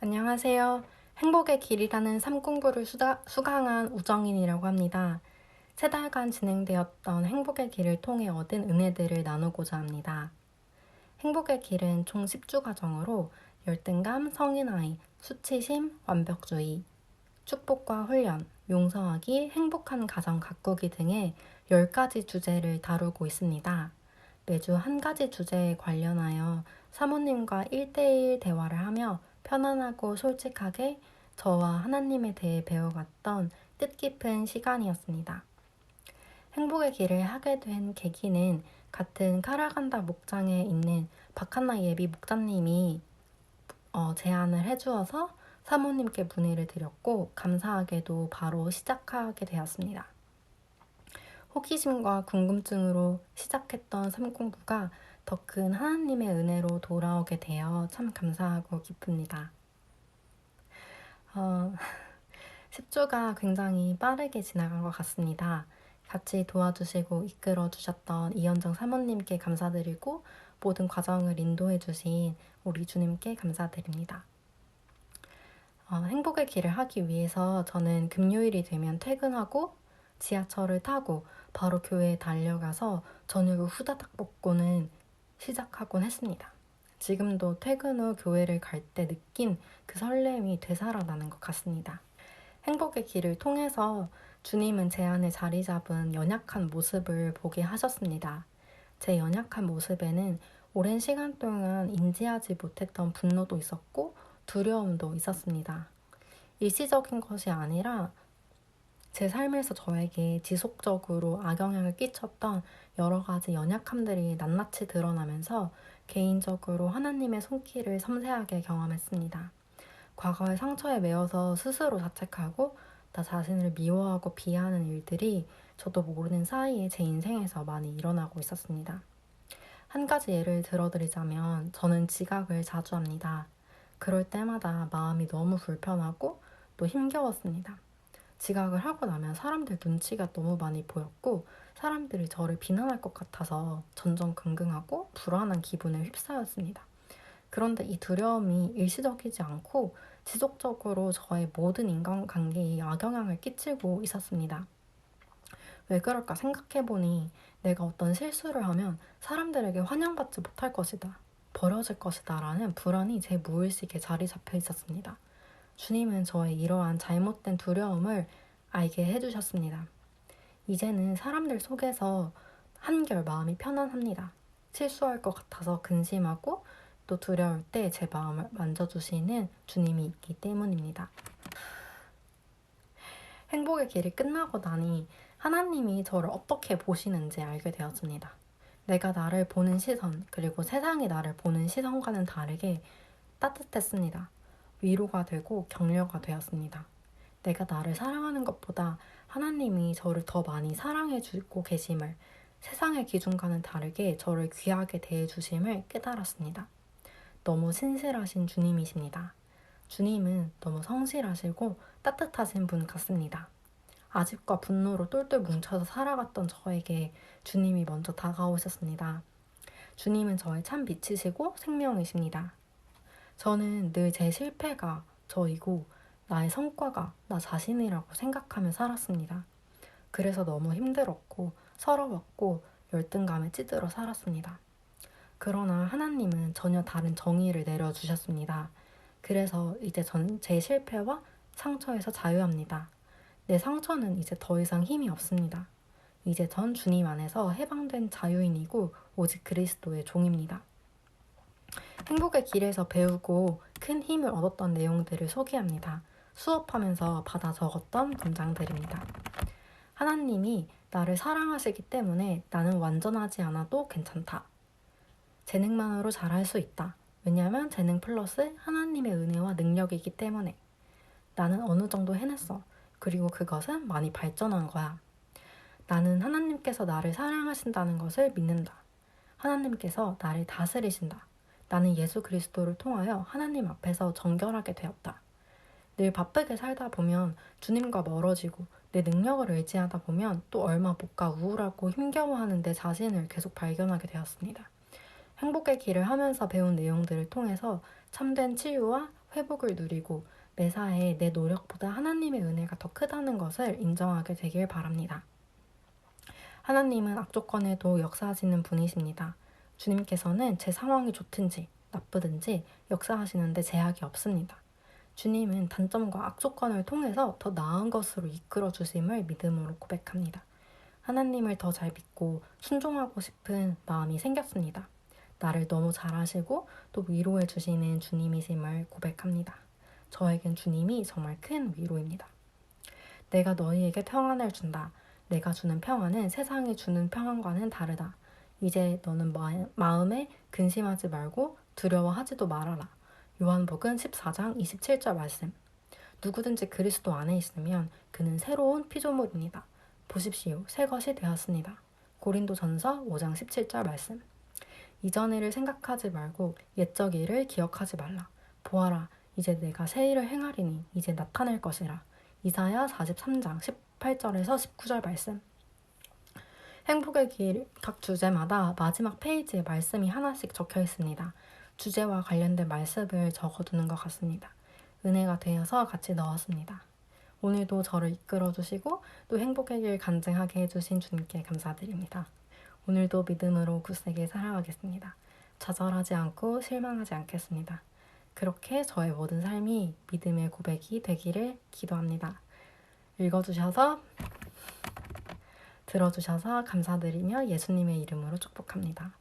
안녕하세요. 행복의 길이라는 삶공부를 수강한 우정인이라고 합니다. 3달간 진행되었던 행복의 길을 통해 얻은 은혜들을 나누고자 합니다. 행복의 길은 총 10주 과정으로 열등감, 성인아이, 수치심, 완벽주의, 축복과 훈련, 용서하기, 행복한 가정 가꾸기 등의 10가지 주제를 다루고 있습니다. 매주 한 가지 주제에 관련하여 사모님과 1대1 대화를 하며 편안하고 솔직하게 저와 하나님에 대해 배워갔던 뜻깊은 시간이었습니다. 행복의 길을 하게 된 계기는 같은 카라간다 목장에 있는 박한나 예비 목자님이 제안을 해주어서 사모님께 문의를 드렸고 감사하게도 바로 시작하게 되었습니다. 호기심과 궁금증으로 시작했던 삶공부가 더 큰 하나님의 은혜로 돌아오게 되어 참 감사하고 기쁩니다. 10주가 굉장히 빠르게 지나간 것 같습니다. 같이 도와주시고 이끌어 주셨던 이현정 사모님께 감사드리고 모든 과정을 인도해 주신 우리 주님께 감사드립니다. 행복의 길을 하기 위해서 저는 금요일이 되면 퇴근하고 지하철을 타고 바로 교회에 달려가서 저녁을 후다닥 먹고는 시작하곤 했습니다. 지금도 퇴근 후 교회를 갈 때 느낀 그 설렘이 되살아나는 것 같습니다. 행복의 길을 통해서 주님은 제 안에 자리 잡은 연약한 모습을 보게 하셨습니다. 제 연약한 모습에는 오랜 시간 동안 인지하지 못했던 분노도 있었고 두려움도 있었습니다. 일시적인 것이 아니라 제 삶에서 저에게 지속적으로 악영향을 끼쳤던 여러 가지 연약함들이 낱낱이 드러나면서 개인적으로 하나님의 손길을 섬세하게 경험했습니다. 과거의 상처에 매여서 스스로 자책하고 나 자신을 미워하고 비하하는 일들이 저도 모르는 사이에 제 인생에서 많이 일어나고 있었습니다. 한 가지 예를 들어드리자면 저는 지각을 자주 합니다. 그럴 때마다 마음이 너무 불편하고 또 힘겨웠습니다. 지각을 하고 나면 사람들 눈치가 너무 많이 보였고 사람들이 저를 비난할 것 같아서 전전긍긍하고 불안한 기분에 휩싸였습니다. 그런데 이 두려움이 일시적이지 않고 지속적으로 저의 모든 인간관계에 악영향을 끼치고 있었습니다. 왜 그럴까 생각해보니 내가 어떤 실수를 하면 사람들에게 환영받지 못할 것이다, 버려질 것이다 라는 불안이 제 무의식에 자리 잡혀 있었습니다. 주님은 저의 이러한 잘못된 두려움을 알게 해주셨습니다. 이제는 사람들 속에서 한결 마음이 편안합니다. 실수할 것 같아서 근심하고 또 두려울 때 제 마음을 만져주시는 주님이 있기 때문입니다. 행복의 길이 끝나고 나니 하나님이 저를 어떻게 보시는지 알게 되었습니다. 내가 나를 보는 시선, 그리고 세상이 나를 보는 시선과는 다르게 따뜻했습니다. 위로가 되고 격려가 되었습니다. 내가 나를 사랑하는 것보다 하나님이 저를 더 많이 사랑해 주고 계심을, 세상의 기준과는 다르게 저를 귀하게 대해 주심을 깨달았습니다. 너무 신실하신 주님이십니다. 주님은 너무 성실하시고 따뜻하신 분 같습니다. 아집과 분노로 똘똘 뭉쳐서 살아갔던 저에게 주님이 먼저 다가오셨습니다. 주님은 저의 참 빛이시고 생명이십니다. 저는 늘 제 실패가 저이고 나의 성과가 나 자신이라고 생각하며 살았습니다. 그래서 너무 힘들었고 서러웠고 열등감에 찌들어 살았습니다. 그러나 하나님은 전혀 다른 정의를 내려주셨습니다. 그래서 이제 전 제 실패와 상처에서 자유합니다. 내 상처는 이제 더 이상 힘이 없습니다. 이제 전 주님 안에서 해방된 자유인이고 오직 그리스도의 종입니다. 행복의 길에서 배우고 큰 힘을 얻었던 내용들을 소개합니다. 수업하면서 받아 적었던 문장들입니다. 하나님이 나를 사랑하시기 때문에 나는 완전하지 않아도 괜찮다. 재능만으로 잘할 수 있다. 왜냐하면 재능 플러스 하나님의 은혜와 능력이기 때문에. 나는 어느 정도 해냈어. 그리고 그것은 많이 발전한 거야. 나는 하나님께서 나를 사랑하신다는 것을 믿는다. 하나님께서 나를 다스리신다. 나는 예수 그리스도를 통하여 하나님 앞에서 정결하게 되었다. 늘 바쁘게 살다 보면 주님과 멀어지고 내 능력을 의지하다 보면 또 얼마 못 가 우울하고 힘겨워하는 내 자신을 계속 발견하게 되었습니다. 행복의 길을 하면서 배운 내용들을 통해서 참된 치유와 회복을 누리고 매사에 내 노력보다 하나님의 은혜가 더 크다는 것을 인정하게 되길 바랍니다. 하나님은 악조건에도 역사하시는 분이십니다. 주님께서는 제 상황이 좋든지 나쁘든지 역사하시는데 제약이 없습니다. 주님은 단점과 악조건을 통해서 더 나은 것으로 이끌어 주심을 믿음으로 고백합니다. 하나님을 더 잘 믿고 순종하고 싶은 마음이 생겼습니다. 나를 너무 잘 아시고 또 위로해 주시는 주님이심을 고백합니다. 저에겐 주님이 정말 큰 위로입니다. 내가 너희에게 평안을 준다. 내가 주는 평안은 세상이 주는 평안과는 다르다. 이제 너는 마음에 근심하지 말고 두려워하지도 말아라. 요한복음 14장 27절 말씀. 누구든지 그리스도 안에 있으면 그는 새로운 피조물입니다. 보십시오. 새 것이 되었습니다. 고린도전서 5장 17절 말씀. 이전 일을 생각하지 말고 옛적 일을 기억하지 말라. 보아라. 이제 내가 새 일을 행하리니 이제 나타낼 것이라. 이사야 43장 18절에서 19절 말씀. 행복의 길 각 주제마다 마지막 페이지에 말씀이 하나씩 적혀 있습니다. 주제와 관련된 말씀을 적어두는 것 같습니다. 은혜가 되어서 같이 넣었습니다. 오늘도 저를 이끌어주시고 또 행복의 길 간증하게 해주신 주님께 감사드립니다. 오늘도 믿음으로 굳세게 살아가겠습니다. 좌절하지 않고 실망하지 않겠습니다. 그렇게 저의 모든 삶이 믿음의 고백이 되기를 기도합니다. 읽어주셔서 들어주셔서 감사드리며 예수님의 이름으로 축복합니다.